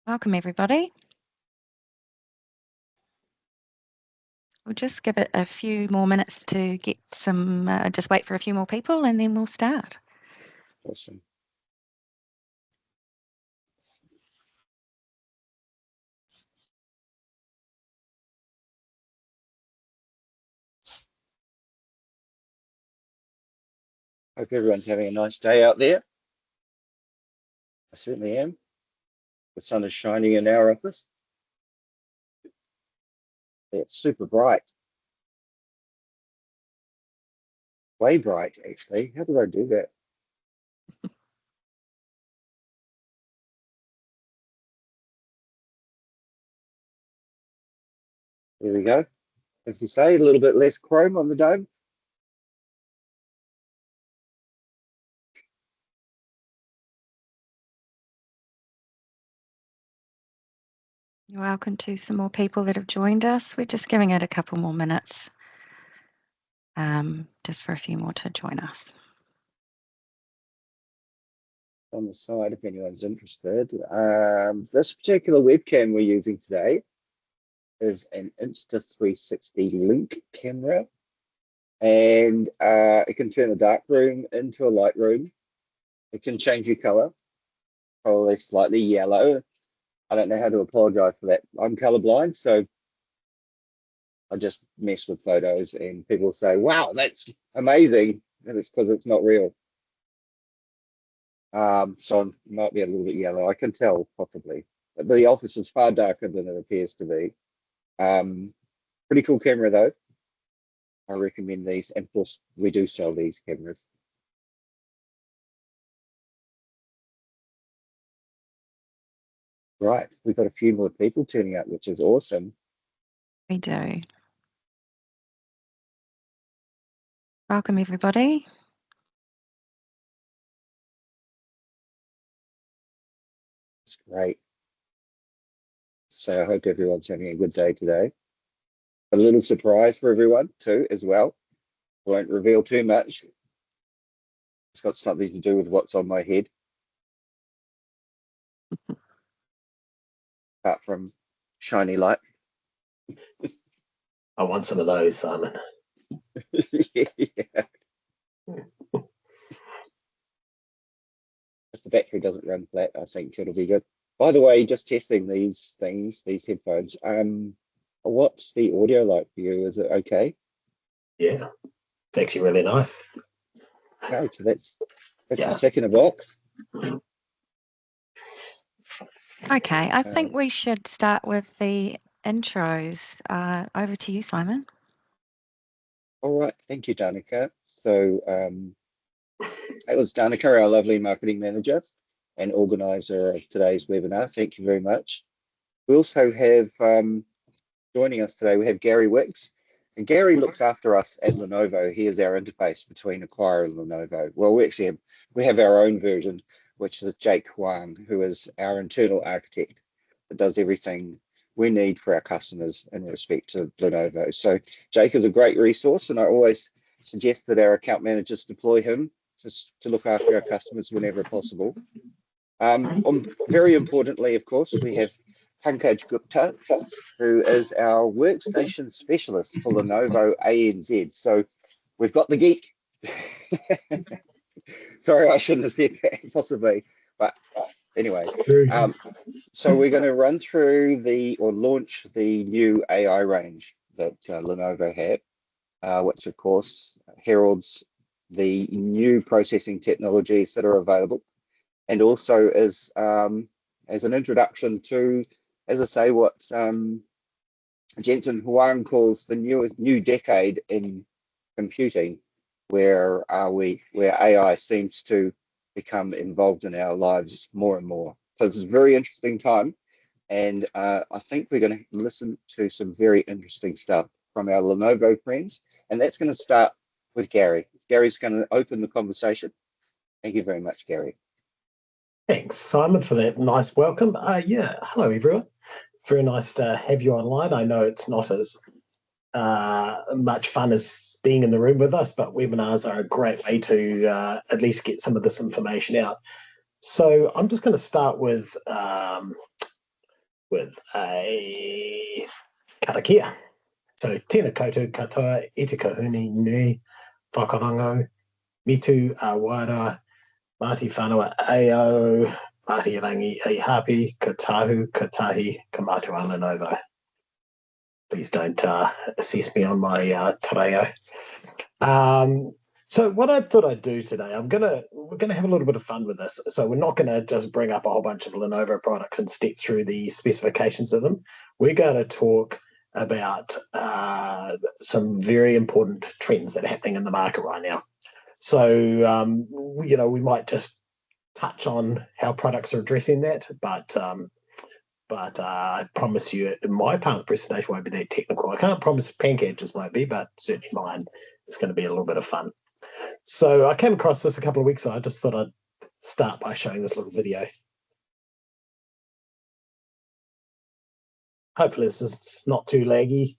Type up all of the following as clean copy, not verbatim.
Welcome, everybody. We'll just give it a few more minutes to get some, just wait for a few more people and then we'll start. Awesome. Hope everyone's having a nice day out there. I certainly am. The sun is shining in our office. It's super bright. Way bright, actually. How did I do that? There we go. As you say, a little bit less chrome on the dome. You're welcome to some more people that have joined us. We're just giving it a couple more minutes, just for a few more to join us. On the side, if anyone's interested, this particular webcam we're using today is an Insta360 link camera, and it can turn a dark room into a light room. It can change your color, probably slightly yellow. I don't know how to apologize for that. I'm colorblind, so I just mess with photos and people say, wow, that's amazing. And it's because it's not real. So it might be a little bit yellow. I can tell possibly. But the office is far darker than it appears to be. Pretty cool camera though. I recommend these. And of course, we do sell these cameras. Right, we've got a few more people turning up, which is awesome. We do. Welcome, everybody. It's great. So I hope everyone's having a good day today. A little surprise for everyone too, as well. Won't reveal too much. It's got something to do with what's on my head. Apart from shiny light. I want some of those, Simon. Yeah. If the battery doesn't run flat, I think it'll be good. By the way, just testing these things, these headphones. What's the audio like for you? Is it okay? Yeah, it's actually really nice. Okay, so that's a tick in a box. Okay, I think we should start with the intros. Over to you, Simon. All right, thank you, Danica. So that was Danica, our lovely marketing manager and organizer of today's webinar. Thank you very much. We also have joining us today, we have Gary Wicks. And Gary looks after us at Lenovo. He is our interface between Acquire and Lenovo. Well, we have our own version, which is Jake Huang, who is our internal architect that does everything we need for our customers in respect to Lenovo. So Jake is a great resource, and I always suggest that our account managers deploy him to look after our customers whenever possible. Very importantly, of course, we have Pankaj Gupta, who is our workstation specialist for Lenovo ANZ. So we've got the geek. Sorry, I shouldn't have said that, possibly. But anyway, so we're going to run through or launch the new AI range that Lenovo have, which of course heralds the new processing technologies that are available, and also as an introduction to, as I say, what Jensen Huang calls the new decade in computing, where AI seems to become involved in our lives more and more. So it's a very interesting time, and I think we're going to listen to some very interesting stuff from our Lenovo friends, and that's going to start with Gary. Gary's going to open the conversation. Thank you very much, Gary. Thanks, Simon, for that nice welcome. Hello, everyone. Very nice to have you online. I know it's not as much fun as being in the room with us, but webinars are a great way to at least get some of this information out. So I'm just going to start with with a karakia. So tēnā koutou katoa, e te kahuni nui, whakarango, mitu a wara, Māti whanua ao, Māti rangi e hapi, ka tahu, ka tahi, ka mātua Lenovo. Please don't assess me on my tareo. So what I thought I'd do today, we're gonna have a little bit of fun with this. So we're not gonna just bring up a whole bunch of Lenovo products and step through the specifications of them. We're going to talk about some very important trends that are happening in the market right now. So we might just touch on how products are addressing that, but I promise you, my part of the presentation won't be that technical. I can't promise Pancages won't be, but certainly mine is going to be a little bit of fun. So I came across this a couple of weeks ago. I just thought I'd start by showing this little video. Hopefully this is not too laggy.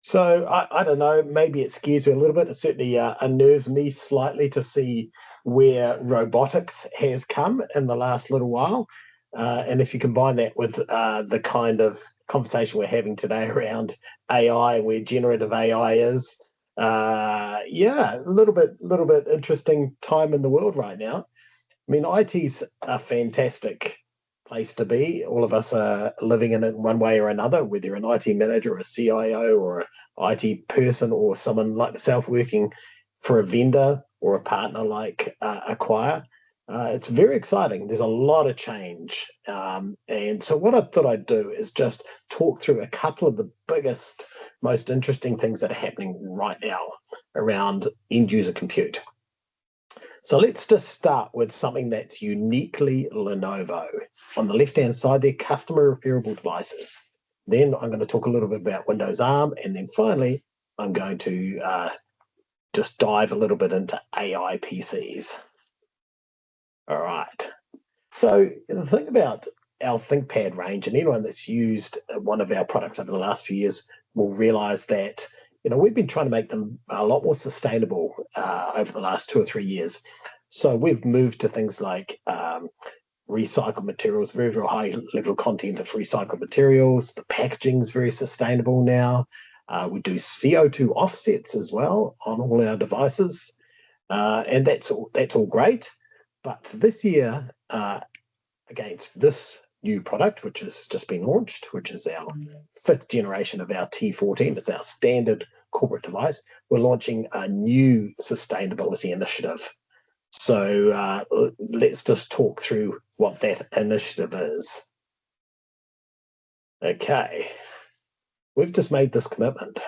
So I don't know, maybe it scares me a little bit. It certainly unnerves me slightly to see where robotics has come in the last little while. And if you combine that with the kind of conversation we're having today around AI, where generative AI is, yeah, a little bit interesting time in the world right now. I mean, IT's a fantastic place to be. All of us are living in it one way or another, whether you're an IT manager, or a CIO, or an IT person, or someone like myself working for a vendor or a partner like Acquire. It's very exciting. There's a lot of change. And so what I thought I'd do is just talk through a couple of the biggest, most interesting things that are happening right now around end user compute. So let's just start with something that's uniquely Lenovo. On the left-hand side, they're customer repairable devices. Then I'm going to talk a little bit about Windows ARM, and then finally, I'm going to just dive a little bit into AI PCs. All right. So the thing about our ThinkPad range, and anyone that's used one of our products over the last few years will realize that we've been trying to make them a lot more sustainable over the last 2 or 3 years. So we've moved to things like recycled materials, very, very high level content of recycled materials. The packaging is very sustainable now. We do CO2 offsets as well on all our devices. And that's all great. But for this year, against this new product, which has just been launched, which is our 5th generation of our T14, it's our standard corporate device, we're launching a new sustainability initiative. So let's just talk through what that initiative is. Okay, we've just made this commitment,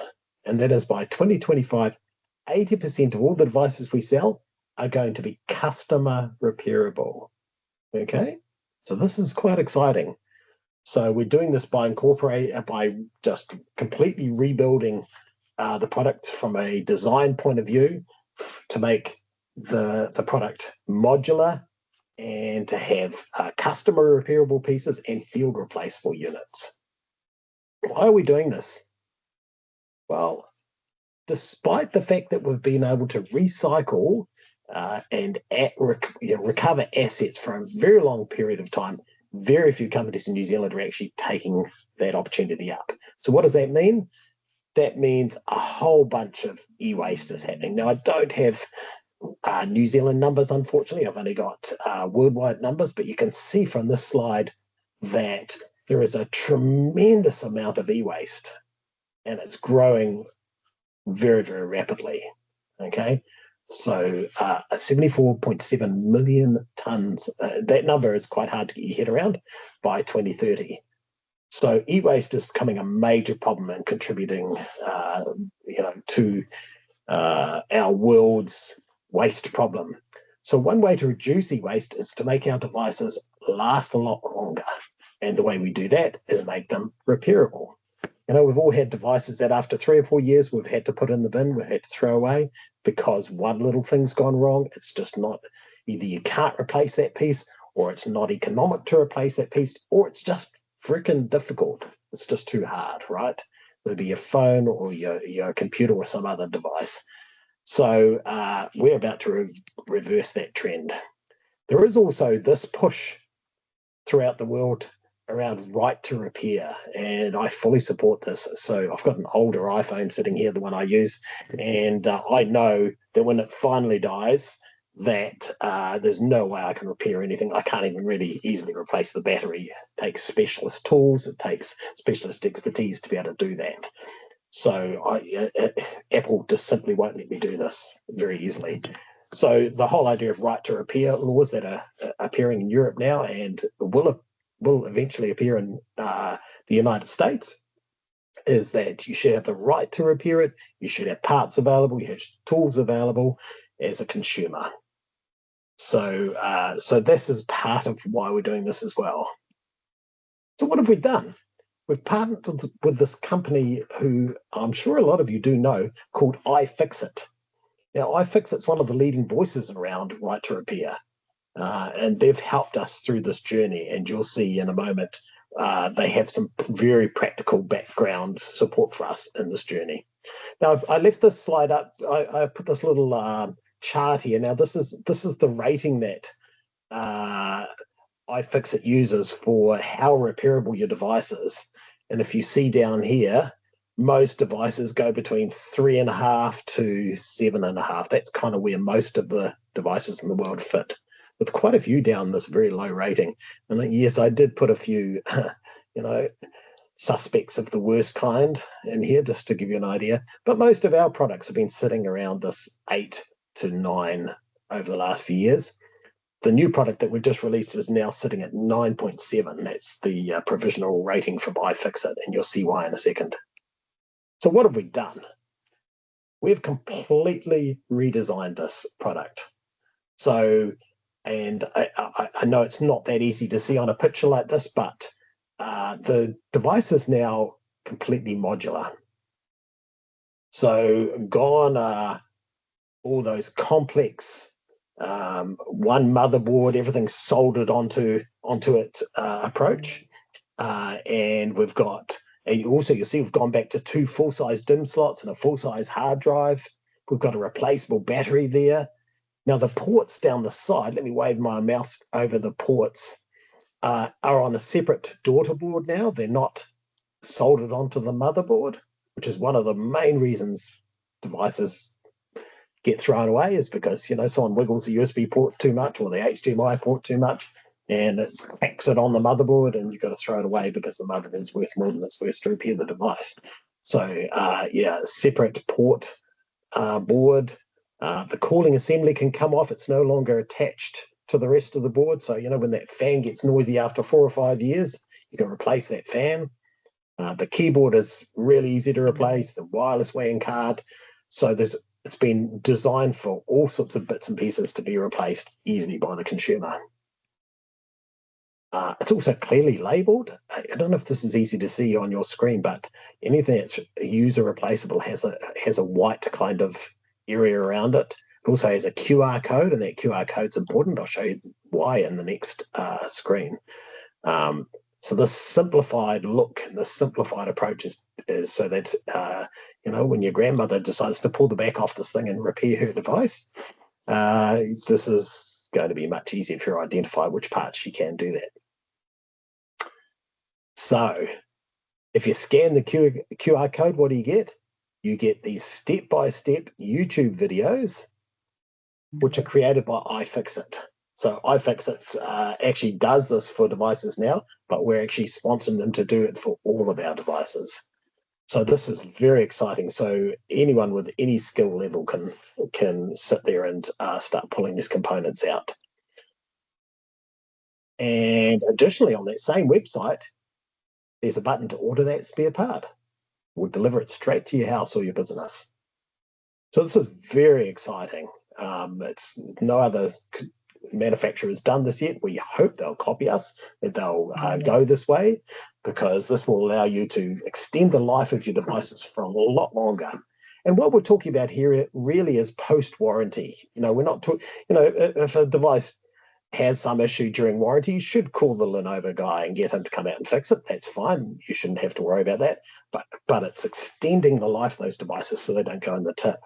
and that is by 2025, 80% of all the devices we sell are going to be customer repairable. Okay, so this is quite exciting. So we're doing this by just completely rebuilding the product from a design point of view to make the product modular and to have customer repairable pieces and field replaceable units. Why are we doing this? Well, despite the fact that we've been able to recycle and recover assets for a very long period of time, very few companies in New Zealand are actually taking that opportunity up. So what does that mean? That means a whole bunch of e-waste is happening. Now, I don't have New Zealand numbers, unfortunately. I've only got worldwide numbers, but you can see from this slide that there is a tremendous amount of e-waste, and it's growing very, very rapidly. Okay, so 74.7 million tons. That number is quite hard to get your head around by 2030. So e-waste is becoming a major problem and contributing, to our world's waste problem. So one way to reduce e-waste is to make our devices last a lot longer. And the way we do that is make them repairable. We've all had devices that after 3 or 4 years, we've had to put in the bin, we've had to throw away because one little thing's gone wrong. It's just not, Either you can't replace that piece, or it's not economic to replace that piece, or it's just freaking difficult. It's just too hard, right? It'll be your phone or your computer or some other device. So we're about to reverse that trend. There is also this push throughout the world around right to repair, and I fully support this. So I've got an older iPhone sitting here, the one I use, and I know that when it finally dies, that there's no way I can repair anything. I can't even really easily replace the battery. It takes specialist tools, it takes specialist expertise to be able to do that. So Apple just simply won't let me do this very easily. So the whole idea of right to repair laws that are appearing in Europe now and will eventually appear in the United States is that you should have the right to repair it. You should have parts available. You have tools available as a consumer. So this is part of why we're doing this as well. So what have we done? We've partnered with this company who I'm sure a lot of you do know, called iFixit. Now, iFixit's one of the leading voices around right to repair, and they've helped us through this journey. And you'll see in a moment, they have some very practical background support for us in this journey. Now, I left this slide up. I put this little chart here. Now, this is the rating that iFixit uses for how repairable your device is. And if you see down here, most devices go between 3.5 to 7.5. That's kind of where most of the devices in the world fit, with quite a few down this very low rating. And yes, I did put a few, suspects of the worst kind in here just to give you an idea. But most of our products have been sitting around this 8 to 9 over the last few years. The new product that we've just released is now sitting at 9.7. That's the provisional rating from iFixit, and you'll see why in a second. So what have we done? We've completely redesigned this product. So, and I know it's not that easy to see on a picture like this, but the device is now completely modular. So gone are all those complex one motherboard, everything's soldered onto its approach, and we've got. And you'll see we've gone back to 2 full-size DIMM slots and a full-size hard drive. We've got a replaceable battery there. Now the ports down the side, let me wave my mouse over the ports, are on a separate daughter board now. They're not soldered onto the motherboard, which is one of the main reasons devices get thrown away, is because someone wiggles the USB port too much or the HDMI port too much, and it cracks it on the motherboard, and you've got to throw it away because the motherboard's worth more than it's worth to repair the device. So separate port board. The cooling assembly can come off. It's no longer attached to the rest of the board. So when that fan gets noisy after 4 or 5 years, you can replace that fan. The keyboard is really easy to replace. The wireless WAN card. So it's been designed for all sorts of bits and pieces to be replaced easily by the consumer. It's also clearly labeled. I don't know if this is easy to see on your screen, but anything that's user replaceable has a white kind of area around it. It also has a QR code, and that QR code's important. I'll show you why in the next screen. So this simplified look and this simplified approach is so that when your grandmother decides to pull the back off this thing and repair her device, this is going to be much easier for her to identify which parts she can do that. So if you scan the QR code, what do you get? You get these step-by-step YouTube videos, which are created by iFixit. So iFixit actually does this for devices now, but we're actually sponsoring them to do it for all of our devices. So this is very exciting. So anyone with any skill level can sit there and start pulling these components out. And additionally, on that same website, there's a button to order that spare part. We'll deliver it straight to your house or your business. So this is very exciting. It's no other manufacturer has done this yet. We hope they'll copy us, that they'll go this way, because this will allow you to extend the life of your devices for a lot longer. And what we're talking about here really is post-warranty. We're not talking, if a device has some issue during warranty, you should call the Lenovo guy and get him to come out and fix it. That's fine. You shouldn't have to worry about that. But it's extending the life of those devices so they don't go in the tip.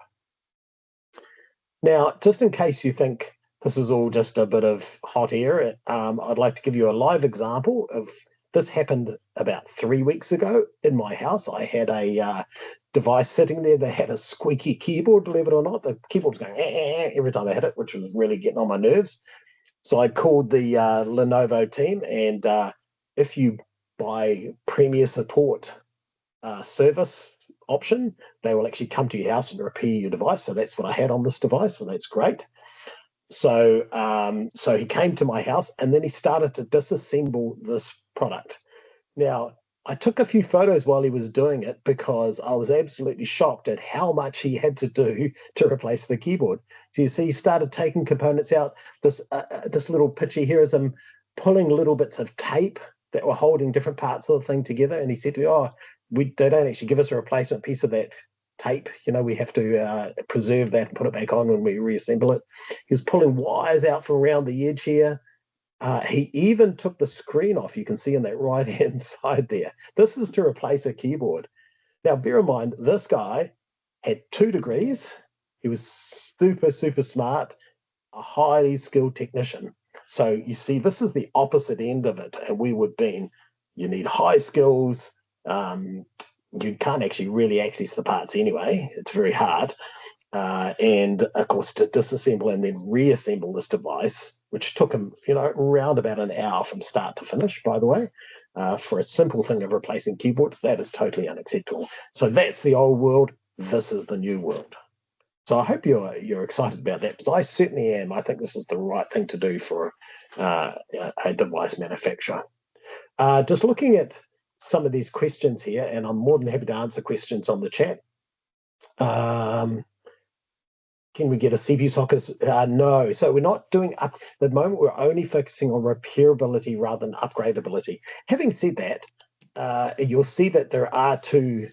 Now, just in case you think this is all just a bit of hot air, I'd like to give you a live example of this. Happened about 3 weeks ago in my house. I had a device sitting there that had a squeaky keyboard, believe it or not. The keyboard's going every time I hit it, which was really getting on my nerves. So I called the Lenovo team, and if you buy Premier Support service option, they will actually come to your house and repair your device. So that's what I had on this device, so that's great. So so he came to my house, and then he started to disassemble this product. Now, I took a few photos while he was doing it because I was absolutely shocked at how much he had to do to replace the keyboard. So you see, he started taking components out. This little picture here is him pulling little bits of tape that were holding different parts of the thing together. And he said to me, "Oh, they don't actually give us a replacement piece of that tape. We have to preserve that and put it back on when we reassemble it." He was pulling wires out from around the edge here. He even took the screen off. You can see on that right-hand side there. This is to replace a keyboard. Now, bear in mind, this guy had 2 degrees. He was super, super smart, a highly skilled technician. So you see, this is the opposite end of it. And we would be, you need high skills. You can't actually really access the parts anyway. It's very hard. And of course, to disassemble and then reassemble this device, which took him, around about an hour from start to finish, by the way, for a simple thing of replacing keyboard, that is totally unacceptable. So that's the old world. This is the new world. So I hope you're excited about that, because I certainly am. I think this is the right thing to do for a device manufacturer. Just looking at some of these questions here, and I'm more than happy to answer questions on the chat. Can we get a CPU socket? No. So we're not doing up. At the moment, we're only focusing on repairability rather than upgradability. Having said that, you'll see that there are 2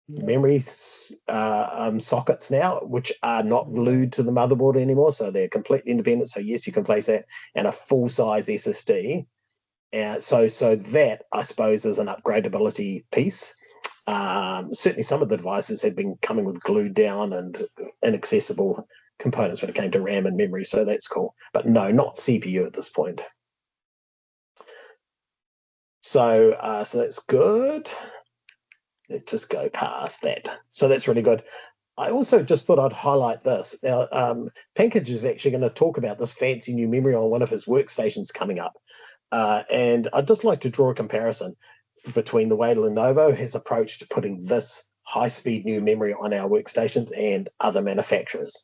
memory sockets now, which are not glued to the motherboard anymore. So they're completely independent. So yes, you can place that, and a full-size SSD. So that, I suppose, is an upgradability piece. Certainly some of the devices had been coming with glued down and inaccessible components when it came to RAM and memory, so that's cool. But no, not CPU at this point. So that's good. Let's just go past that. So that's really good. I also just thought I'd highlight this. Now, Pankaj is actually going to talk about this fancy new memory on one of his workstations coming up. And I'd just like to draw a comparison between the way Lenovo has approached putting this high-speed new memory on our workstations and other manufacturers.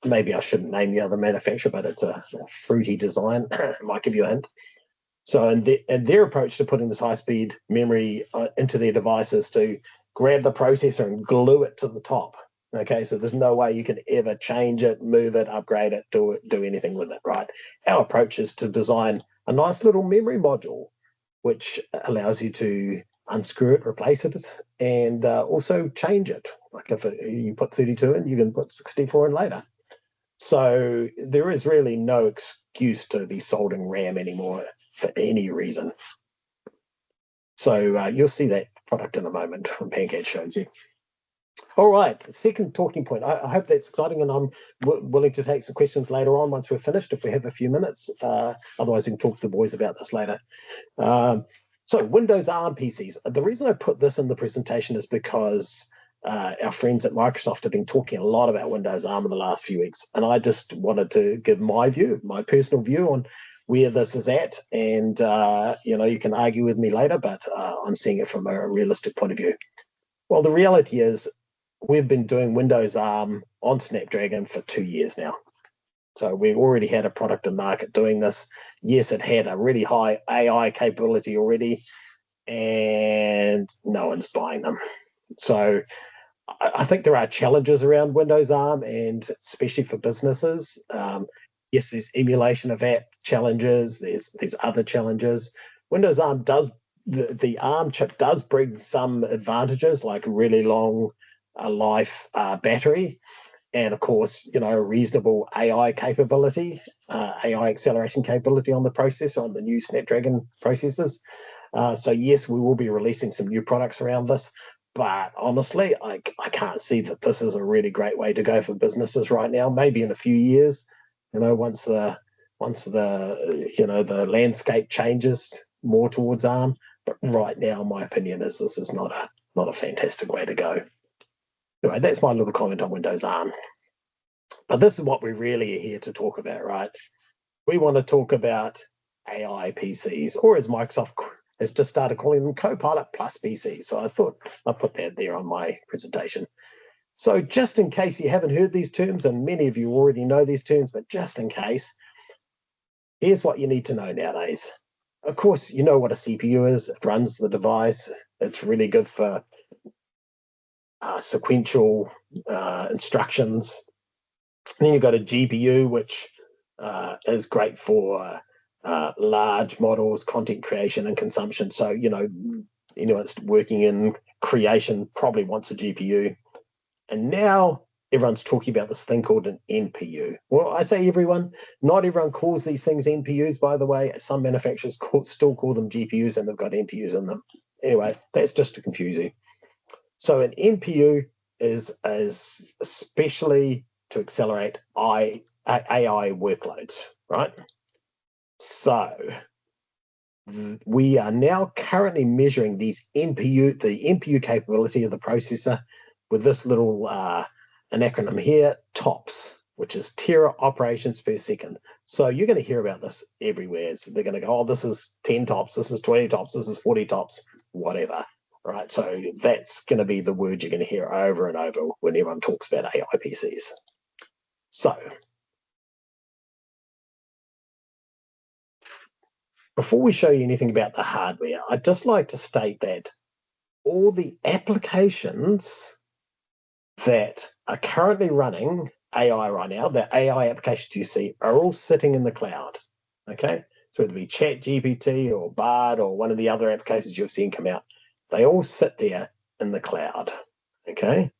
Maybe I shouldn't name the other manufacturer, but it's a fruity design. It might give you a hint. So, and their approach to putting this high-speed memory into their devices to grab the processor and glue it to the top. Okay, so there's no way you can ever change it, move it, upgrade it, do anything with it, right? Our approach is to design a nice little memory module, which allows you to unscrew it, replace it, and also change it. Like if you put 32 in, you can put 64 in later. So there is really no excuse to be soldering RAM anymore for any reason. So you'll see that product in a moment when Pankaj shows you. All right, second talking point. I hope that's exciting, and I'm willing to take some questions later on once we're finished, if we have a few minutes. Otherwise, we can talk to the boys about this later. So Windows ARM PCs. The reason I put this in the presentation is because our friends at Microsoft have been talking a lot about Windows ARM in the last few weeks, and I just wanted to give my view, my personal view on where this is at. And you can argue with me later, but I'm seeing it from a realistic point of view. Well, the reality is we've been doing Windows ARM on Snapdragon for 2 years now. So we already had a product in market doing this. Yes, it had a really high AI capability already, and no one's buying them. So I think there are challenges around Windows ARM, and especially for businesses. Yes, there's emulation of app challenges. There's other challenges. Windows ARM does, the ARM chip does bring some advantages, like really long life battery, and of course, reasonable AI capability, AI acceleration capability on the processor, on the new Snapdragon processors. So yes, we will be releasing some new products around this, but honestly, I can't see that this is a really great way to go for businesses right now. Maybe in a few years, once the landscape changes more towards ARM. But right now, my opinion is this is not a fantastic way to go. Anyway, that's my little comment on Windows ARM. But this is what we really are here to talk about, right? We want to talk about AI PCs, or as Microsoft has just started calling them, Copilot Plus PCs. So I thought I'll put that there on my presentation. So just in case you haven't heard these terms, and many of you already know these terms, but just in case, here's what you need to know nowadays. Of course, you know what a CPU is. It runs the device. It's really good for sequential instructions. And then you've got a GPU, which is great for large models, content creation and consumption. So, anyone that's working in creation probably wants a GPU. And now everyone's talking about this thing called an NPU. Well, I say everyone, not everyone calls these things NPUs, by the way. Some manufacturers still call them GPUs, and they've got NPUs in them. Anyway, that's just to confuse you. So an NPU is especially to accelerate AI workloads, right? So we are now currently measuring the NPU capability of the processor with this little an acronym here, TOPS, which is tera operations per second. So you're going to hear about this everywhere. So they're going to go, oh, this is 10 TOPS, this is 20 TOPS, this is 40 TOPS, whatever. Right, so that's going to be the word you're going to hear over and over when everyone talks about AI PCs. So before we show you anything about the hardware, I'd just like to state that all the applications that are currently running AI right now, the AI applications you see, are all sitting in the cloud. Okay, so whether it be ChatGPT or Bard or one of the other applications you've seen come out, they all sit there in the cloud. Okay,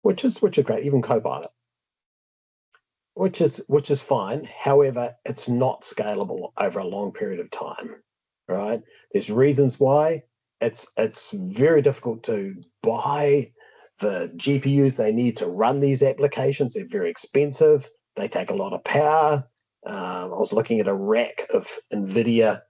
which is great. Even Copilot, which is fine. However, it's not scalable over a long period of time. Right? There's reasons why. It's very difficult to buy the GPUs they need to run these applications. They're very expensive. They take a lot of power. I was looking at a rack of NVIDIA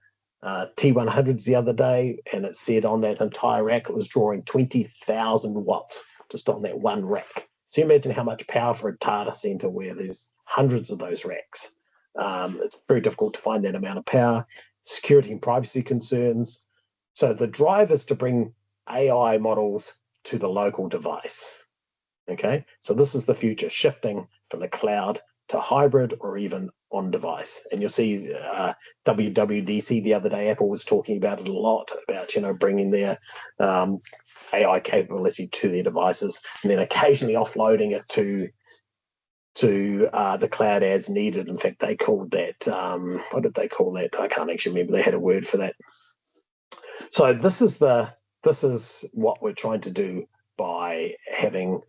T100s the other day, and it said on that entire rack it was drawing 20,000 watts just on that one rack. So you imagine how much power for a data center where there's hundreds of those racks. It's very difficult to find that amount of power. Security and privacy concerns. So the drive is to bring AI models to the local device. Okay, so this is the future, shifting from the cloud to hybrid or even on device. And you'll see WWDC the other day, Apple was talking about it a lot, about bringing their AI capability to their devices, and then occasionally offloading it to the cloud as needed. In fact, they called that what did they call that? I can't actually remember. They had a word for that. So this is what we're trying to do by having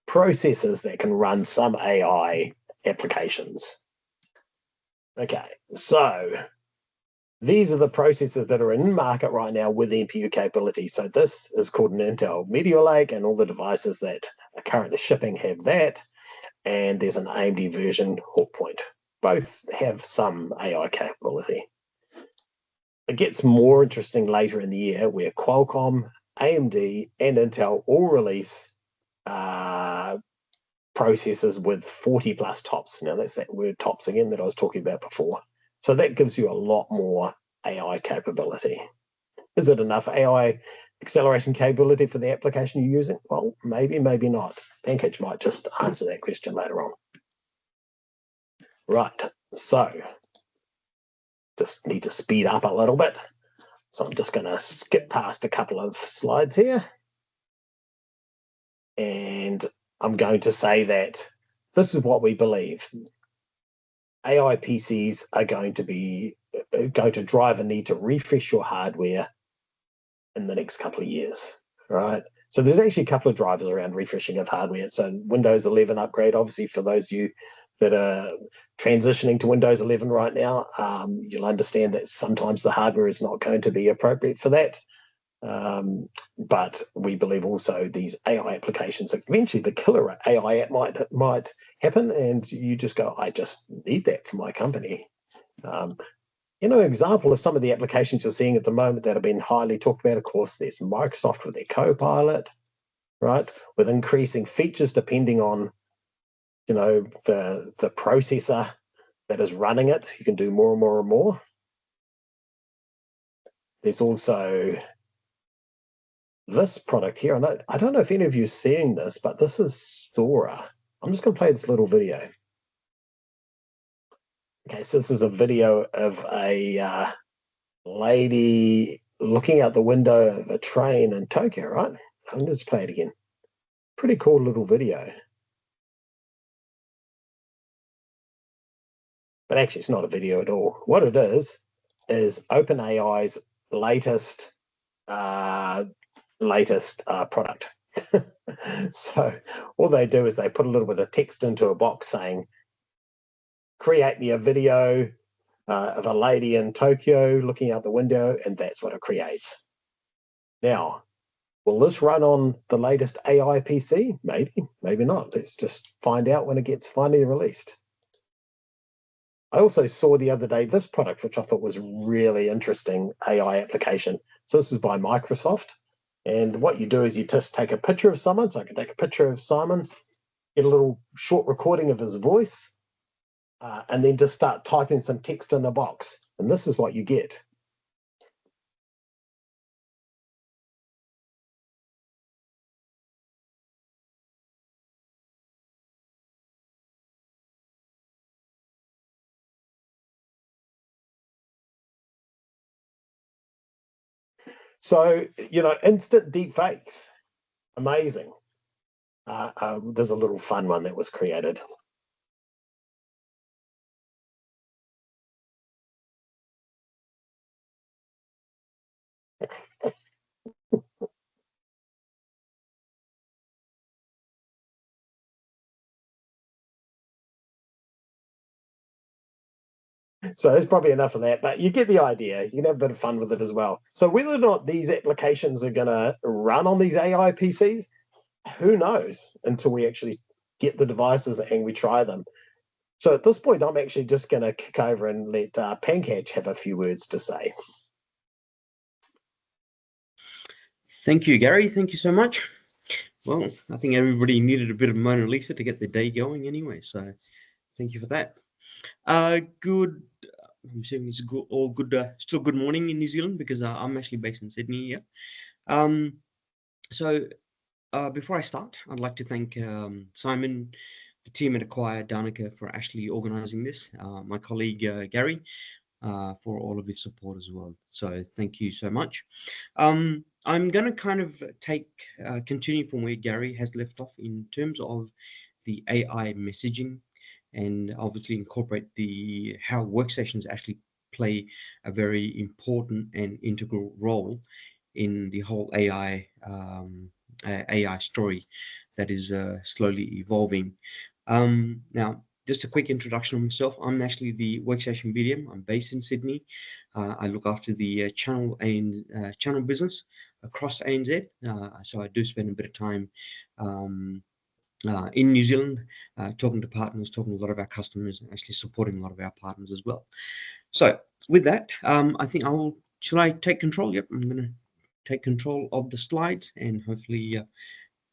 processors that can run some AI applications. Okay, so these are the processors that are in market right now with NPU capability. So this is called an Intel Meteor Lake, and all the devices that are currently shipping have that. And there's an AMD version, Hawk Point. Both have some AI capability. It gets more interesting later in the year where Qualcomm, AMD, and Intel all release processors with 40 plus TOPS. Now that's that word TOPS again that I was talking about before. So that gives you a lot more AI capability. Is it enough AI acceleration capability for the application you're using? Well, maybe, maybe not. Pancake might just answer that question later on. Right, so just need to speed up a little bit. So I'm just going to skip past a couple of slides here. And I'm going to say that this is what we believe. AI PCs are going to drive a need to refresh your hardware in the next couple of years, right? So there's actually a couple of drivers around refreshing of hardware. So Windows 11 upgrade, obviously, for those of you that are transitioning to Windows 11 right now, you'll understand that sometimes the hardware is not going to be appropriate for that. But we believe also these AI applications, eventually the killer AI app might happen, and you just go, I just need that for my company. An example of some of the applications you're seeing at the moment that have been highly talked about, of course, there's Microsoft with their Copilot, right? With increasing features depending on, the processor that is running it. You can do more and more and more. There's also this product here, and I don't know if any of you are seeing this, but this is Sora. I'm just going to play this little video. Okay, so this is a video of a lady looking out the window of a train in Tokyo, right? I'm just play it again. Pretty cool little video. But actually, it's not a video at all. What it is OpenAI's latest product. So all they do is they put a little bit of text into a box saying, create me a video of a lady in Tokyo looking out the window, and that's what it creates. Now, will this run on the latest AI PC? Maybe, maybe not. Let's just find out when it gets finally released. I also saw the other day this product, which I thought was really interesting AI application. So this is by Microsoft. And what you do is you just take a picture of someone. So I can take a picture of Simon, get a little short recording of his voice, and then just start typing some text in a box. And this is what you get. So, instant deep fakes. Amazing. There's a little fun one that was created. So there's probably enough of that, but you get the idea. You can have a bit of fun with it as well. So whether or not these applications are going to run on these AI PCs, who knows until we actually get the devices and we try them. So at this point, I'm actually just going to kick over and let Pancatch have a few words to say. Thank you, Gary. Thank you so much. Well, I think everybody needed a bit of Mona Lisa to get the day going anyway, so thank you for that. Good. I'm assuming it's good, all good. Still good morning in New Zealand because I'm actually based in Sydney. Yeah. So before I start, I'd like to thank Simon, the team at Acquire, Danica for actually organising this. My colleague Gary for all of his support as well. So thank you so much. I'm going to kind of continue from where Gary has left off in terms of the AI messaging, and obviously incorporate how workstations actually play a very important and integral role in the whole AI story that is slowly evolving. Now, just a quick introduction of myself. I'm actually the workstation BDM. I'm based in Sydney. I look after the channel business across ANZ. So I do spend a bit of time in New Zealand, talking to partners, talking to a lot of our customers, and actually supporting a lot of our partners as well. So with that, I think shall I take control? Yep, I'm going to take control of the slides and hopefully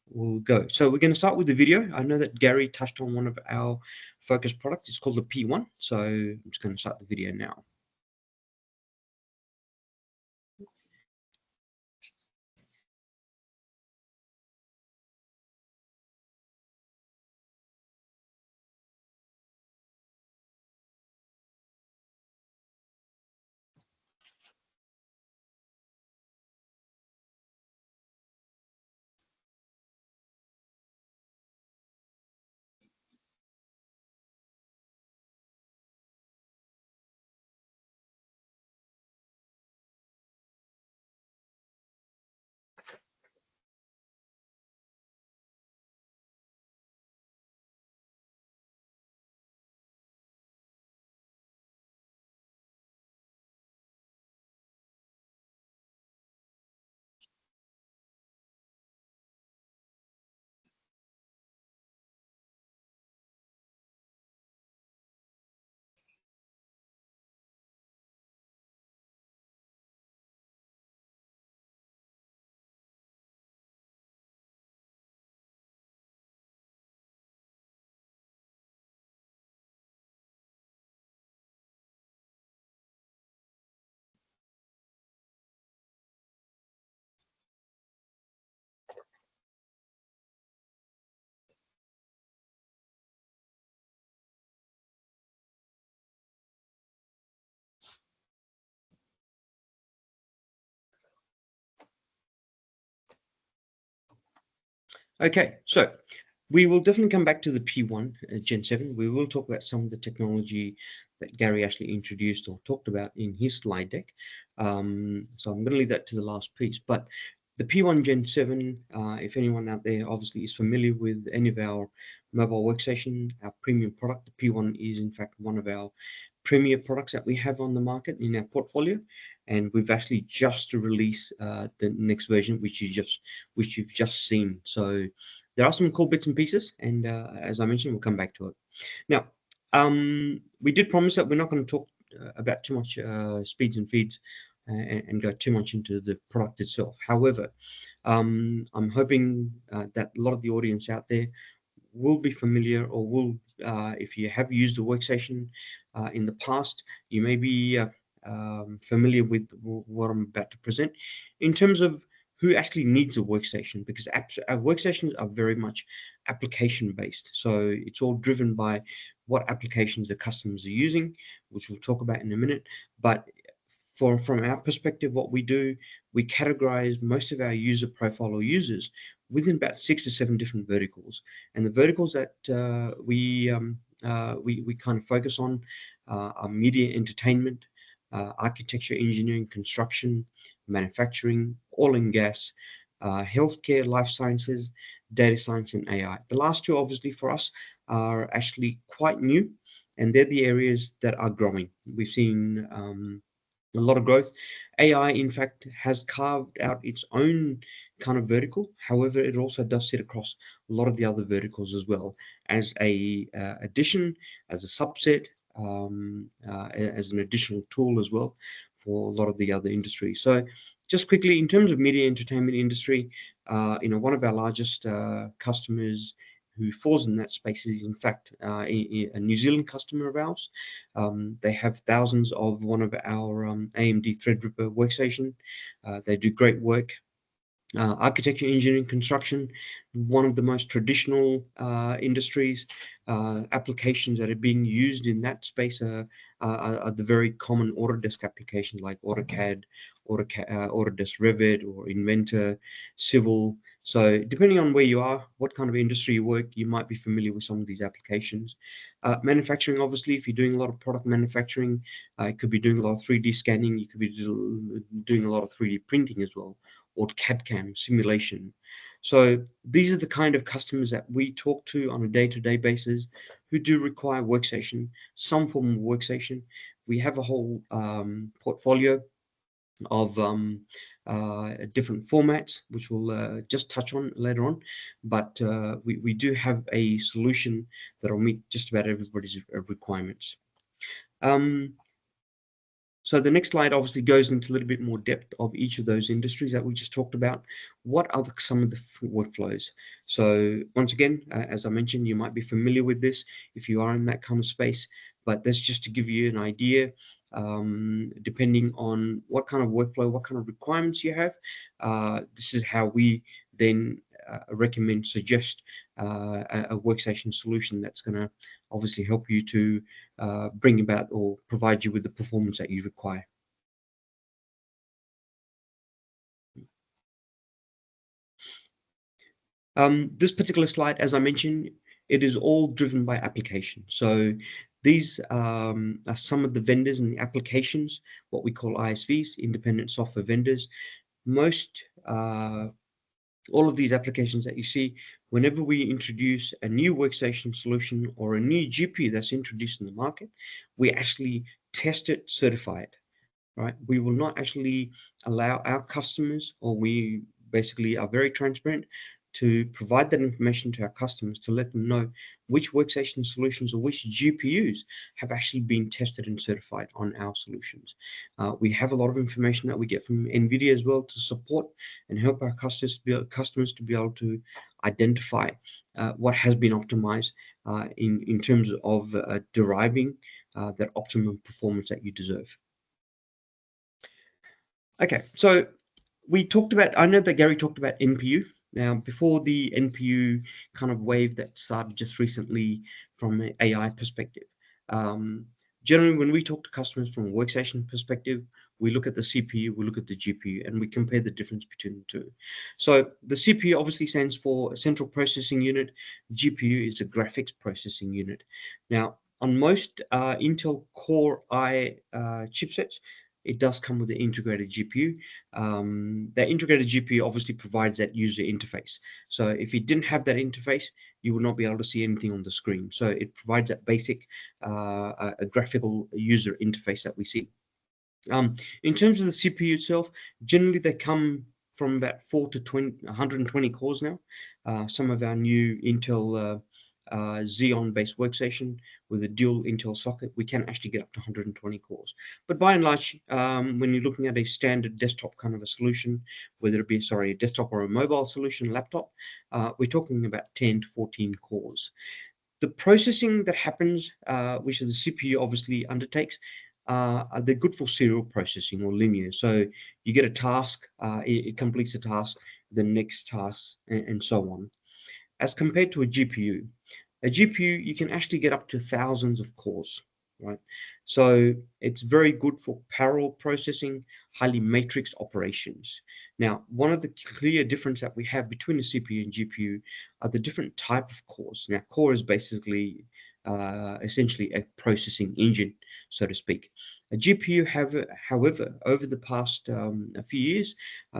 we'll go. So we're going to start with the video. I know that Gary touched on one of our focus products. It's called the P1. So I'm just going to start the video now. Okay, so we will definitely come back to the P1 Gen 7. We will talk about some of the technology that Gary actually introduced or talked about in his slide deck. So I'm going to leave that to the last piece. But the P1 Gen 7, if anyone out there obviously is familiar with any of our mobile workstation, our premium product, the P1 is in fact one of our premier products that we have on the market in our portfolio, and we've actually just released the next version, which you've just seen. So there are some cool bits and pieces, and as I mentioned, we'll come back to it. Now, we did promise that we're not going to talk about too much speeds and feeds and go too much into the product itself. However, I'm hoping that a lot of the audience out there will be familiar, or will, if you have used a workstation in the past, you may be familiar with what I'm about to present in terms of who actually needs a workstation, because our workstations are very much application based. So it's all driven by what applications the customers are using, which we'll talk about in a minute. But from our perspective, what we do, we categorize most of our user profile or users within about 6 to 7 different verticals. And the verticals that we kind of focus on are media entertainment, architecture, engineering, construction, manufacturing, oil and gas, healthcare, life sciences, data science, and AI. The last two, obviously, for us are actually quite new, and they're the areas that are growing. We've seen a lot of growth. AI, in fact, has carved out its own kind of vertical. However, it also does sit across a lot of the other verticals as well, as a addition, as a subset, as an additional tool as well for a lot of the other industries. So just quickly, in terms of media entertainment industry, one of our largest customers who falls in that space is in fact a New Zealand customer of ours. They have thousands of one of our AMD Threadripper workstation. They do great work. Architecture, engineering, construction, one of the most traditional industries. Applications that are being used in that space are the very common Autodesk applications like AutoCAD, Autodesk Revit, or Inventor, Civil. So depending on where you are, what kind of industry you work, you might be familiar with some of these applications. Manufacturing, obviously, if you're doing a lot of product manufacturing, it could be doing a lot of 3D scanning, you could be doing a lot of 3D printing as well, or CAD/CAM simulation. So these are the kind of customers that we talk to on a day-to-day basis who do require workstation, some form of workstation. We have a whole portfolio of different formats, which we'll just touch on later on. But we do have a solution that will meet just about everybody's requirements. So the next slide obviously goes into a little bit more depth of each of those industries that we just talked about. What are some of the workflows? So once again, as I mentioned, you might be familiar with this if you are in that kind of space, but that's just to give you an idea, depending on what kind of workflow, what kind of requirements you have. This is how we then suggest a workstation solution that's going to obviously help you to bring about or provide you with the performance that you require. This particular slide, as I mentioned, it is all driven by application. So these are some of the vendors and the applications, what we call ISVs, independent software vendors. Most all of these applications that you see, whenever we introduce a new workstation solution or a new GPU that's introduced in the market, we actually test it, certify it, right? We will not actually allow our customers, or we basically are very transparent to provide that information to our customers to let them know which workstation solutions or which GPUs have actually been tested and certified on our solutions. We have a lot of information that we get from NVIDIA as well to support and help our customers to be able to identify what has been optimized in terms of deriving that optimum performance that you deserve. Okay, so we talked about, I know that Gary talked about NPU. Now, before the NPU kind of wave that started just recently from an AI perspective, generally when we talk to customers from a workstation perspective, we look at the CPU, we look at the GPU, and we compare the difference between the two. So the CPU obviously stands for Central Processing Unit. GPU is a graphics processing unit. Now, on most Intel Core I chipsets, it does come with an integrated GPU. That integrated GPU obviously provides that user interface. So if you didn't have that interface, you will not be able to see anything on the screen. So it provides that basic a graphical user interface that we see. In terms of the CPU itself, generally they come from about 120 cores now. Some of our new Intel Xeon-based workstation with a dual Intel socket, we can actually get up to 120 cores. But by and large, when you're looking at a standard desktop kind of a solution, whether it be, a desktop or a mobile solution, laptop, we're talking about 10 to 14 cores. The processing that happens, which the CPU obviously undertakes, they're good for serial processing or linear. So you get a task, it completes a task, the next task, and so on. As compared to a GPU you can actually get up to thousands of cores, right? So it's very good for parallel processing, highly matrix operations. Now, one of the clear difference that we have between a CPU and GPU are the different type of cores. Now, core is basically essentially a processing engine, so to speak. A GPU, however, over the past a few years,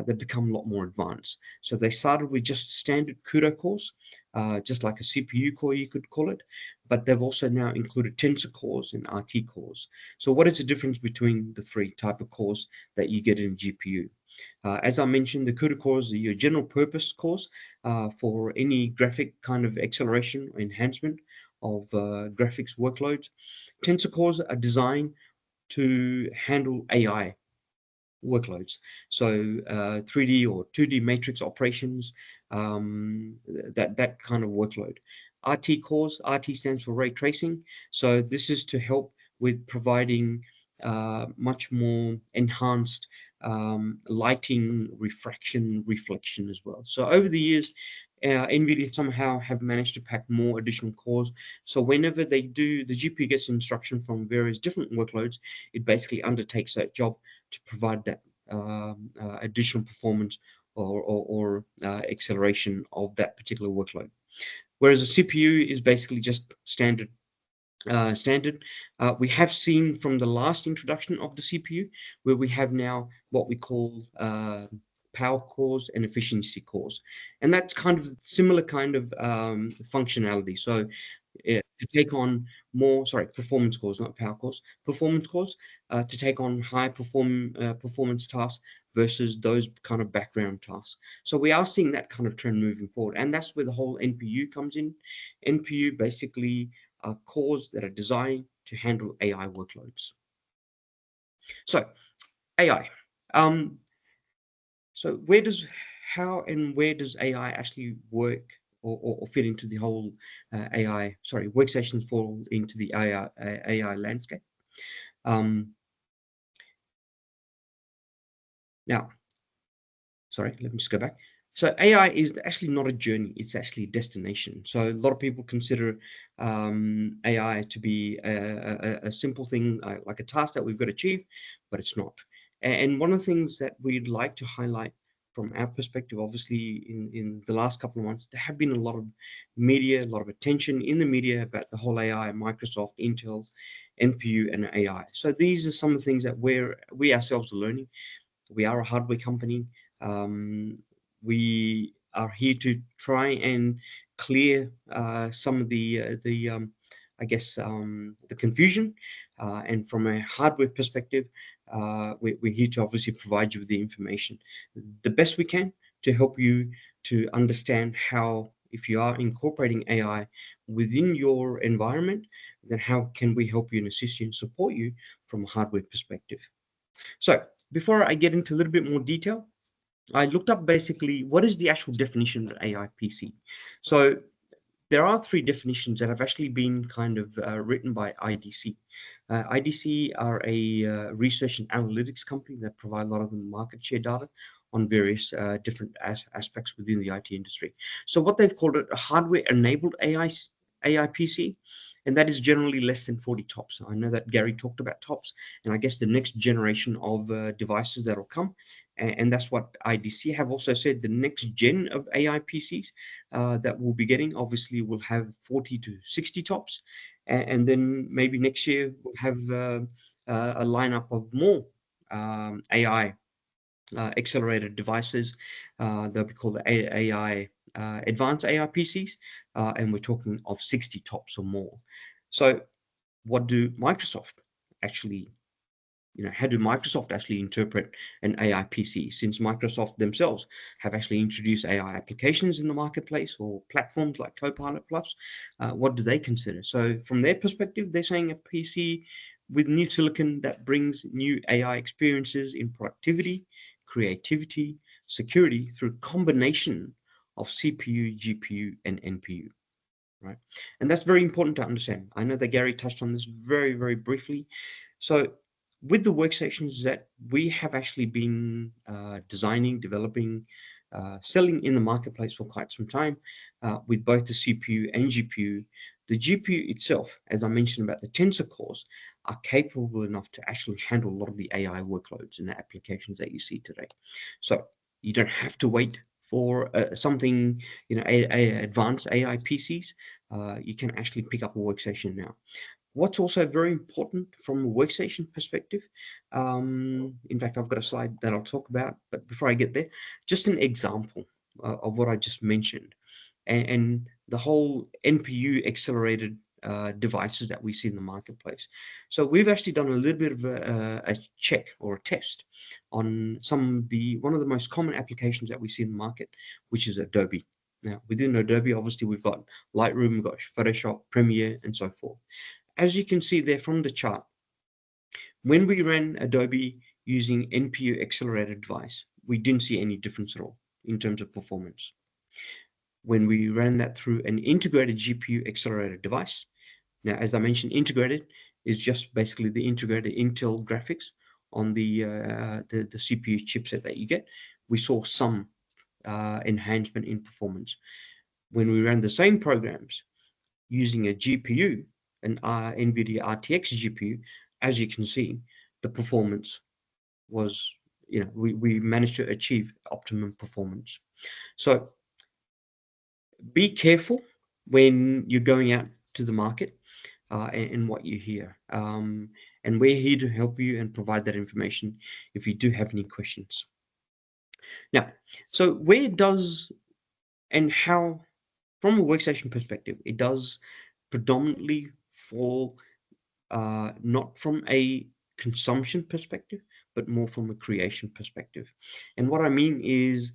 they've become a lot more advanced. So they started with just standard CUDA cores, just like a CPU core, you could call it, but they've also now included tensor cores and RT cores. So what is the difference between the three type of cores that you get in a GPU? As I mentioned, the CUDA cores are your general purpose cores for any graphic kind of acceleration or enhancement of graphics workloads. Tensor cores are designed to handle AI workloads, so 3D or 2D matrix operations, that kind of workload. RT cores, RT stands for ray tracing, so this is to help with providing much more enhanced lighting, refraction, reflection as well. So over the years, NVIDIA somehow have managed to pack more additional cores. So whenever they do, the GPU gets instruction from various different workloads, it basically undertakes that job to provide that additional performance or acceleration of that particular workload. Whereas a CPU is basically just standard. We have seen from the last introduction of the CPU, where we have now what we call power cores and efficiency cores, and that's kind of similar kind of functionality. So to take on more, performance cores, not power cores, performance cores, to take on high performance tasks versus those kind of background tasks. So we are seeing that kind of trend moving forward, and that's where the whole NPU comes in. NPU basically are cores that are designed to handle AI workloads. So AI. So how and where does AI actually work or fit into the whole workstations fall into the AI landscape? Now, let me just go back. So AI is actually not a journey, it's actually a destination. So a lot of people consider AI to be a simple thing, like a task that we've got to achieve, but it's not. And one of the things that we'd like to highlight from our perspective, obviously in the last couple of months, there have been a lot of media, a lot of attention in the media about the whole AI, Microsoft, Intel, NPU, and AI. So these are some of the things that we ourselves are learning. We are a hardware company. We are here to try and clear some of the confusion. And from a hardware perspective, we're here to obviously provide you with the information the best we can to help you to understand how, if you are incorporating AI within your environment, then how can we help you and assist you and support you from a hardware perspective. So before I get into a little bit more detail, I looked up basically what is the actual definition of AI PC. So there are three definitions that have actually been kind of written by IDC. IDC are a research and analytics company that provide a lot of market share data on various different aspects within the IT industry. So what they've called it, a hardware-enabled AI PC, and that is generally less than 40 tops. I know that Gary talked about tops, and I guess the next generation of devices that will come, and that's what IDC have also said, the next gen of AI PCs that we'll be getting obviously will have 40 to 60 tops, and then maybe next year we'll have a lineup of more AI accelerated devices. They'll be called the AI advanced AI PCs, and we're talking of 60 tops or more. So what do Microsoft actually, how do Microsoft actually interpret an AI PC, since Microsoft themselves have actually introduced AI applications in the marketplace or platforms like Copilot Plus? What do they consider? So from their perspective, they're saying a PC with new silicon that brings new AI experiences in productivity, creativity, security through combination of CPU, GPU, and NPU. Right, and that's very important to understand. I know that Gary touched on this very, very briefly. So with the workstations that we have actually been designing, developing, selling in the marketplace for quite some time, with both the CPU and GPU, the GPU itself, as I mentioned about the tensor cores, are capable enough to actually handle a lot of the AI workloads and the applications that you see today. So you don't have to wait for something, advanced AI PCs. You can actually pick up a workstation now. What's also very important from a workstation perspective, in fact, I've got a slide that I'll talk about, but before I get there, just an example of what I just mentioned, and the whole NPU accelerated devices that we see in the marketplace. So we've actually done a little bit of a check or a test on one of the most common applications that we see in the market, which is Adobe. Now, within Adobe, obviously, we've got Lightroom, we've got Photoshop, Premiere, and so forth. As you can see there from the chart, when we ran Adobe using NPU accelerated device, we didn't see any difference at all in terms of performance. When we ran that through an integrated GPU accelerated device, now, as I mentioned, integrated is just basically the integrated Intel graphics on the CPU chipset that you get. We saw some enhancement in performance. When we ran the same programs using a GPU, an NVIDIA RTX GPU, as you can see, the performance was, we managed to achieve optimum performance. So be careful when you're going out to the market and what you hear. And we're here to help you and provide that information if you do have any questions. Now, so where does and how, from a workstation perspective, it does predominantly fall not from a consumption perspective, but more from a creation perspective. And what I mean is,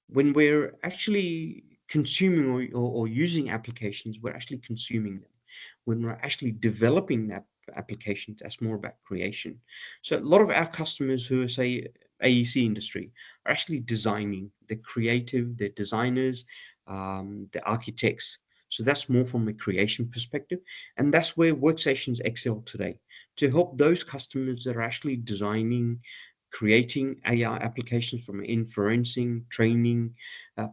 when we're actually consuming or using applications, we're actually consuming them. When we're actually developing that application, that's more about creation. So a lot of our customers who are, say, AEC industry, are actually designing. They're creative, they're designers, they're architects. So that's more from a creation perspective. And that's where workstations excel today, to help those customers that are actually designing, creating AI applications from an inferencing, training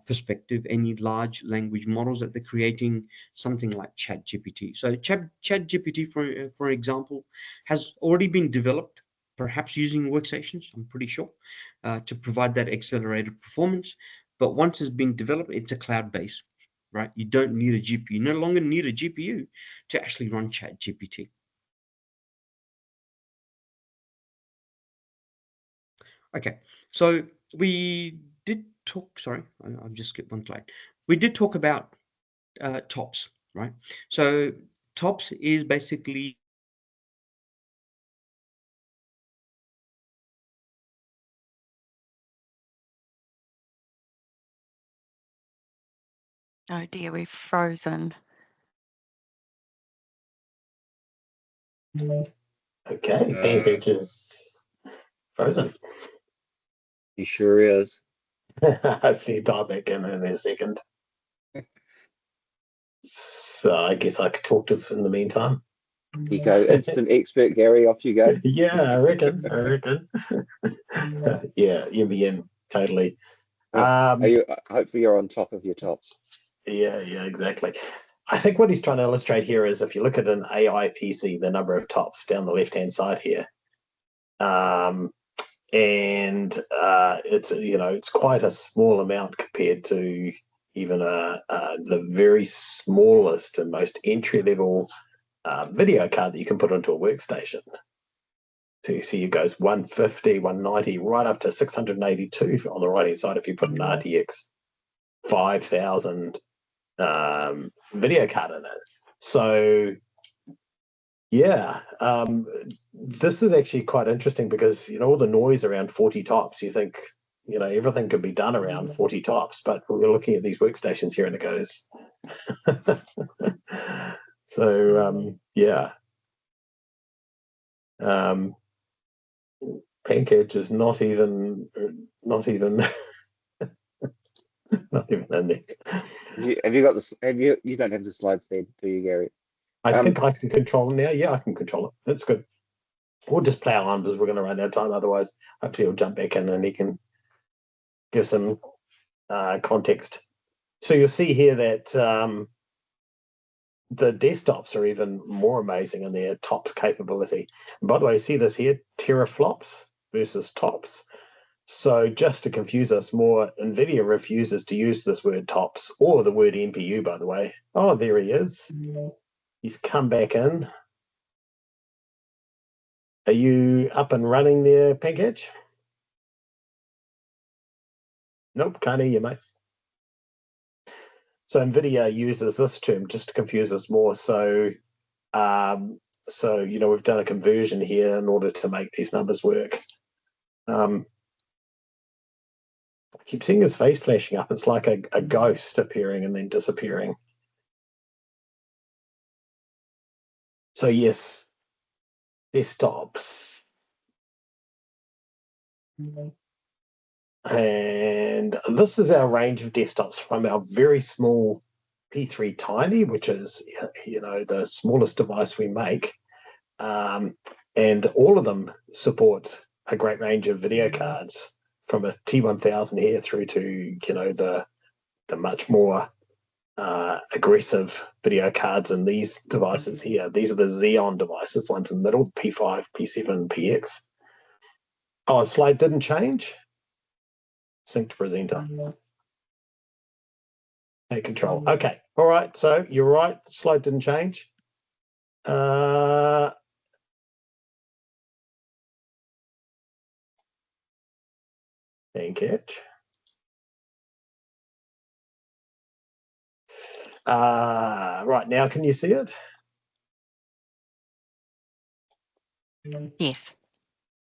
perspective, any large language models that they're creating, something like ChatGPT. So ChatGPT, for example, has already been developed, perhaps using workstations, I'm pretty sure, to provide that accelerated performance. But once it's been developed, it's a cloud-based, right? You don't need a GPU. You no longer need a GPU to actually run ChatGPT. Okay, so we did talk, sorry, I've just skipped one slide. We did talk about TOPS, right? So TOPS is basically Oh dear, we've frozen. Okay, Cambridge is frozen. He sure is. Hopefully you dial back in a second. So I guess I could talk to this in the meantime. You go, instant expert, Gary, off you go. Yeah, I reckon. Yeah, UVM, totally. Hopefully you're on top of your tops. Yeah, exactly. I think what he's trying to illustrate here is if you look at an AI PC, the number of tops down the left-hand side here, and it's quite a small amount compared to even the very smallest and most entry-level video card that you can put into a workstation. So you see it goes 150, 190, right up to 682 on the right-hand side if you put an RTX 5000 video card in it. So yeah, this is actually quite interesting because all the noise around 40 tops, you think everything could be done around 40 tops, but we're looking at these workstations here and it goes so yeah, Pancake is not even not even in there. Have you got this? You don't have the slides there, do you, Gary? I think I can control it now. Yeah, I can control it. That's good. We'll just plow on because we're going to run out of time. Otherwise, hopefully he'll jump back in and he can give some context. So you'll see here that the desktops are even more amazing in their tops capability. And by the way, see this here, teraflops versus tops. So just to confuse us more, NVIDIA refuses to use this word tops or the word NPU, by the way. Oh, there he is. He's come back in. Are you up and running there, Pancake? Nope, can't hear you, mate. So NVIDIA uses this term just to confuse us more. So, we've done a conversion here in order to make these numbers work. I keep seeing his face flashing up. It's like a ghost appearing and then disappearing. So yes, desktops. And this is our range of desktops from our very small P3 Tiny, which is the smallest device we make, and all of them support a great range of video cards from a T1000 here through to the much more aggressive video cards in these devices here. These are the Xeon devices, ones in the middle, P5, P7, PX. Oh, slide didn't change. Sync to presenter. Take control. Okay. All right. So you're right. The slide didn't change. And catch. Right now, can you see it? Yes.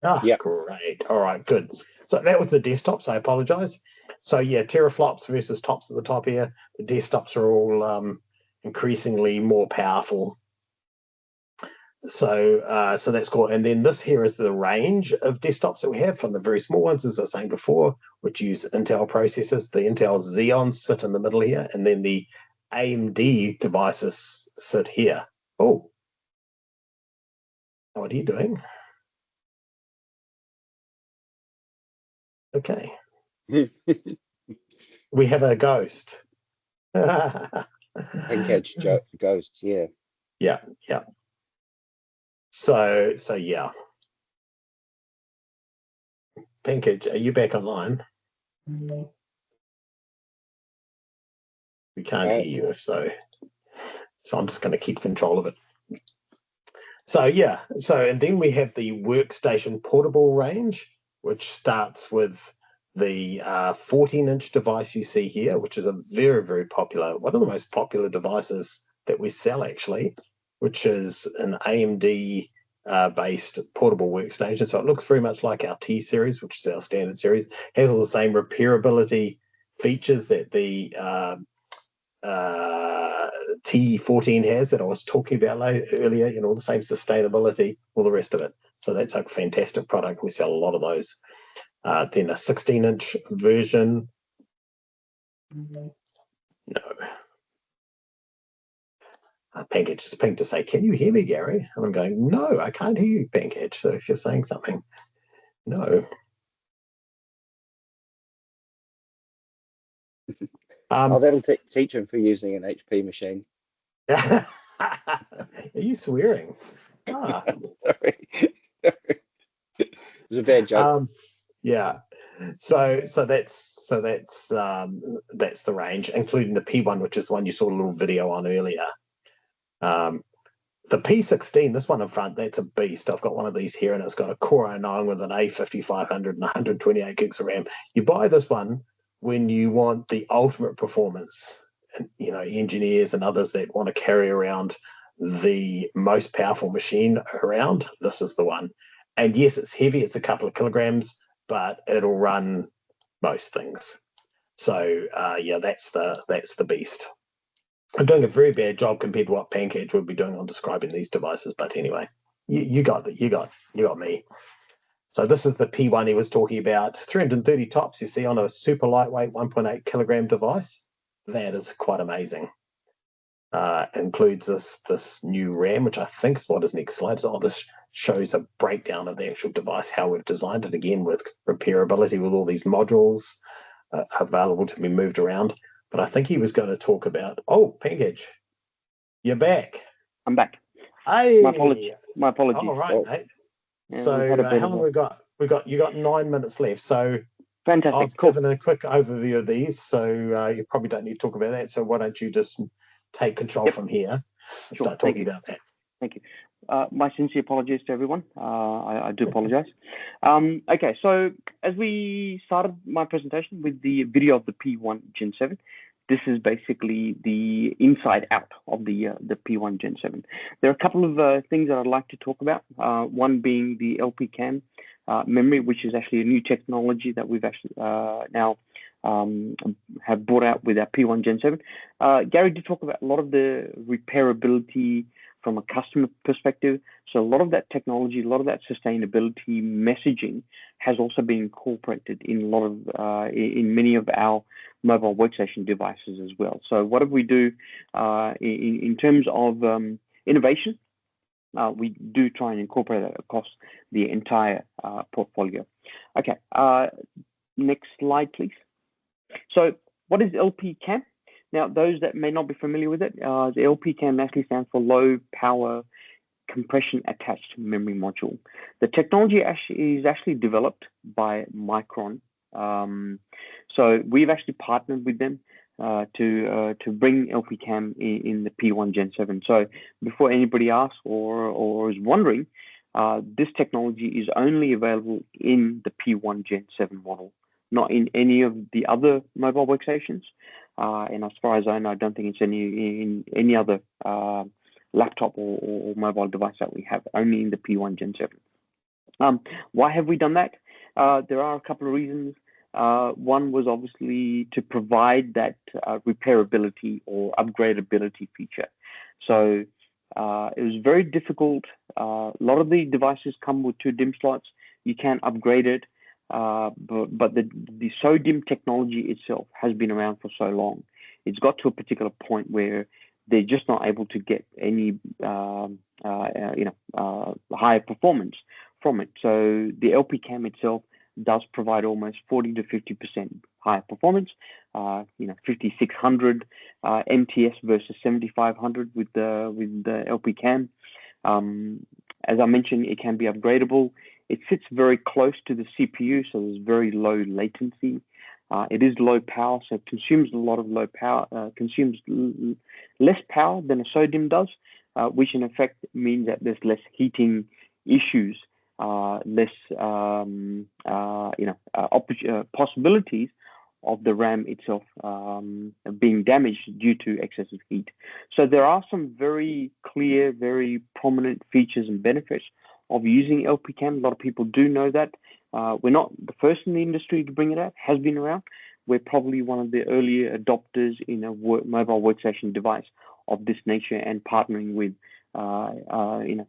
Yep. Great. All right, good. So that was the desktops. I apologize. So yeah, teraflops versus tops at the top here. The desktops are all increasingly more powerful. So that's cool. And then this here is the range of desktops that we have, from the very small ones, as I was saying before, which use Intel processors. The Intel Xeons sit in the middle here, and then the AMD devices sit here. Oh, what are you doing? Okay. We have a ghost. And catch ghost, yeah. Yeah. So yeah. Pancake, are you back online? We can't hear you if so. So I'm just going to keep control of it. So yeah. And then we have the workstation portable range, which starts with the 14-inch device you see here, which is a very, very popular, one of the most popular devices that we sell actually, which is an AMD based portable workstation. So it looks very much like our T series, which is our standard series. Has all the same repairability features that the T14 has that I was talking about earlier, all the same sustainability, all the rest of it. So that's a fantastic product. We sell a lot of those. Then a 16-inch version. No. Pancake just pinged to say, "Can you hear me, Gary?" And I'm going, "No, I can't hear you, Pancake." So if you're saying something, no. That'll teach him for using an HP machine. Are you swearing? Ah. Sorry. It was a bad joke. Yeah. So that's the range, including the P1, which is the one you saw a little video on earlier. The P16, this one in front, that's a beast. I've got one of these here, and it's got a Core i9 with an A5500 and 128 gigs of RAM. You buy this one when you want the ultimate performance. And, you know, engineers and others that want to carry around the most powerful machine around, this is the one. And yes, it's heavy. It's a couple of kilograms, but it'll run most things. So yeah, that's the beast. I'm doing a very bad job compared to what Pancake would be doing on describing these devices, but anyway, you got me. So this is the P1 he was talking about. 330 tops, you see, on a super lightweight 1.8 kilogram device. That is quite amazing. Includes this new RAM, which I think is what his next slide is. Oh, this shows a breakdown of the actual device, how we've designed it, again with repairability with all these modules available to be moved around. But I think he was going to talk about, Pancake, you're back. I'm back. Hey. My apologies. All right, mate. Yeah, So how long we got? You got 9 minutes left. So fantastic. I've given a quick overview of these, so you probably don't need to talk about that. So why don't you just take control from here and start talking about that? Thank you. My sincere apologies to everyone. I do apologize. Okay, so as we started my presentation with the video of the P1 Gen 7, this is basically the inside out of the P1 Gen 7. There are a couple of things that I'd like to talk about. One being the LP CAM memory, which is actually a new technology that we've actually now have brought out with our P1 Gen 7. Gary did talk about a lot of the repairability from a customer perspective. So a lot of that technology, a lot of that sustainability messaging has also been incorporated in a lot of in many of our mobile workstation devices as well. So what do we do in terms of innovation? We do try and incorporate that across the entire portfolio. Okay, next slide, please. So what is LP CAM? Now, those that may not be familiar with it, the LP CAM actually stands for Low Power Compression Attached Memory Module. The technology is actually developed by Micron. So we've actually partnered with them to bring LP CAM in the P1 Gen 7. So before anybody asks or is wondering, this technology is only available in the P1 Gen 7 model, not in any of the other mobile workstations. And as far as I know, I don't think it's in any other laptop or mobile device that we have, only in the P1 Gen 7. Why have we done that? There are a couple of reasons. One was obviously to provide that repairability or upgradability feature. So it was very difficult. A lot of the devices come with 2 DIMM slots. You can upgrade it. But the SODIMM technology itself has been around for so long. It's got to a particular point where they're just not able to get any higher performance from it. So the LP CAM itself does provide almost 40 to 50% higher performance. 5600 MTS versus 7500 with the LP CAM. As I mentioned, it can be upgradable. It sits very close to the CPU, so there's very low latency. It is low power, so it consumes a lot of low power, consumes less power than a SODIMM does, which in effect means that there's less heating issues, less possibilities of the RAM itself being damaged due to excessive heat. So there are some very clear, very prominent features and benefits of using LP CAM. A lot of people do know that. We're not the first in the industry to bring it out, has been around. We're probably one of the earlier adopters in a mobile workstation device of this nature, and partnering with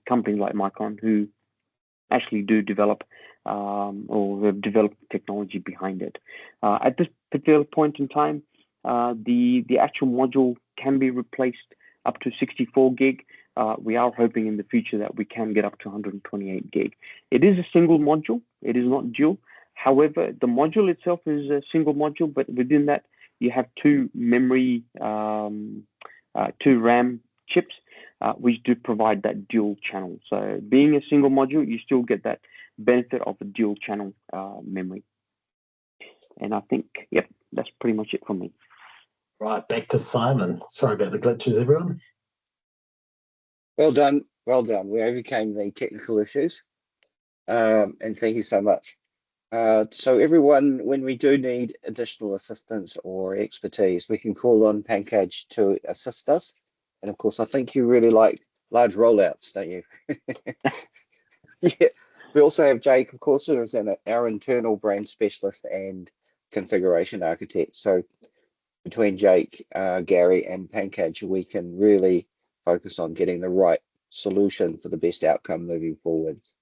companies like Micron, who actually do develop or have developed technology behind it. At this particular point in time, the actual module can be replaced up to 64 gig. We are hoping in the future that we can get up to 128 gig. It is a single module. It is not dual. However, the module itself is a single module, but within that, you have 2 memory, 2 RAM chips, which do provide that dual channel. So being a single module, you still get that benefit of a dual channel memory. And I think, yep, that's pretty much it from me. Right, back to Simon. Sorry about the glitches, everyone. Well done. Well done. We overcame the technical issues. And thank you so much. So everyone, when we do need additional assistance or expertise, we can call on Pancage to assist us. And of course, I think you really like large rollouts, don't you? Yeah. We also have Jake, of course, who is our internal brand specialist and configuration architect. So between Jake, Gary, and Pancage, we can really focus on getting the right solution for the best outcome moving forwards.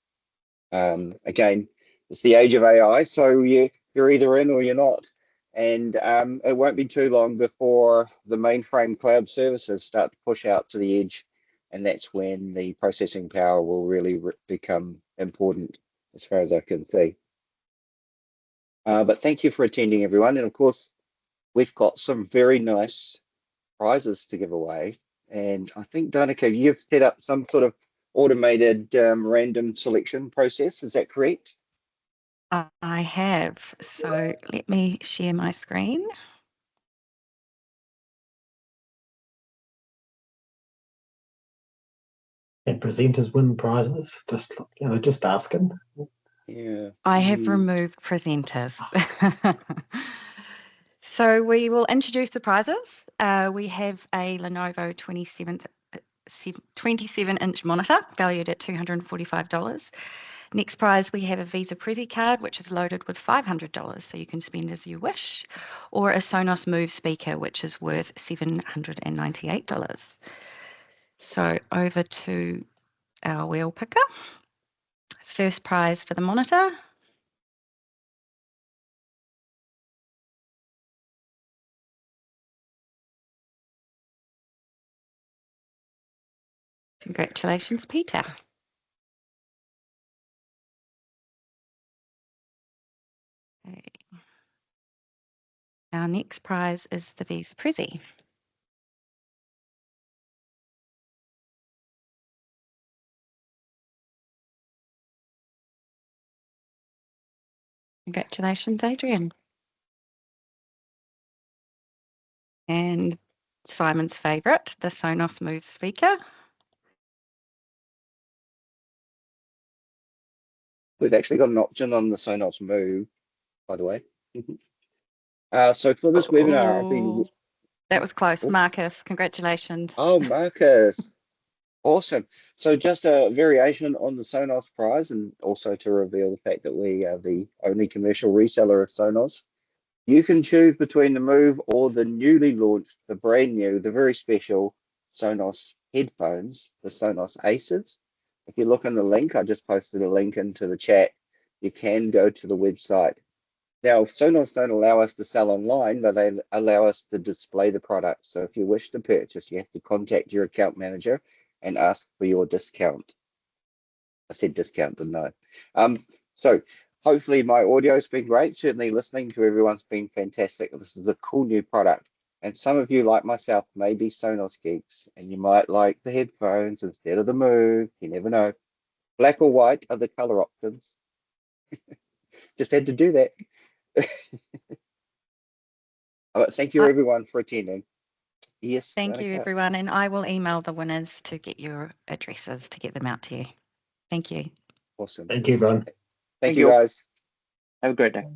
Again, it's the age of AI, so you're either in or you're not. And it won't be too long before the mainframe cloud services start to push out to the edge. And that's when the processing power will really become important, as far as I can see. But thank you for attending, everyone. And of course, we've got some very nice prizes to give away. And I think, Danica, you've set up some sort of automated random selection process. Is that correct? I have. So let me share my screen. And presenters win prizes. Just asking. Yeah. I have removed presenters. So we will introduce the prizes. We have a Lenovo 27-inch monitor valued at $245. Next prize, we have a Visa Prezi card, which is loaded with $500, so you can spend as you wish, or a Sonos Move speaker, which is worth $798. So over to our wheel picker. First prize for the monitor. Congratulations, Peter. Okay. Our next prize is the Visa Prezi. Congratulations, Adrian. And Simon's favourite, the Sonos Move speaker. We've actually got an option on the Sonos Move, by the way. So for this webinar, I've been... That was close. Marcus, congratulations. Oh, Marcus. Awesome. So just a variation on the Sonos prize, and also to reveal the fact that we are the only commercial reseller of Sonos. You can choose between the Move or the newly launched, the brand new, the very special Sonos headphones, the Sonos Aces. If you look in the link, I just posted a link into the chat. You can go to the website. Now, Sonos don't allow us to sell online, but they allow us to display the product. So if you wish to purchase, you have to contact your account manager and ask for your discount. I said discount, didn't I? So hopefully my audio's been great. Certainly listening to everyone's been fantastic. This is a cool new product. And some of you, like myself, may be Sonos geeks, and you might like the headphones instead of the Move. You never know. Black or white are the color options. Just had to do that. Thank you, everyone, for attending. Yes. Thank you, everyone. And I will email the winners to get your addresses to get them out to you. Thank you. Awesome. Thank you, everyone. Thank you, guys. Have a great day.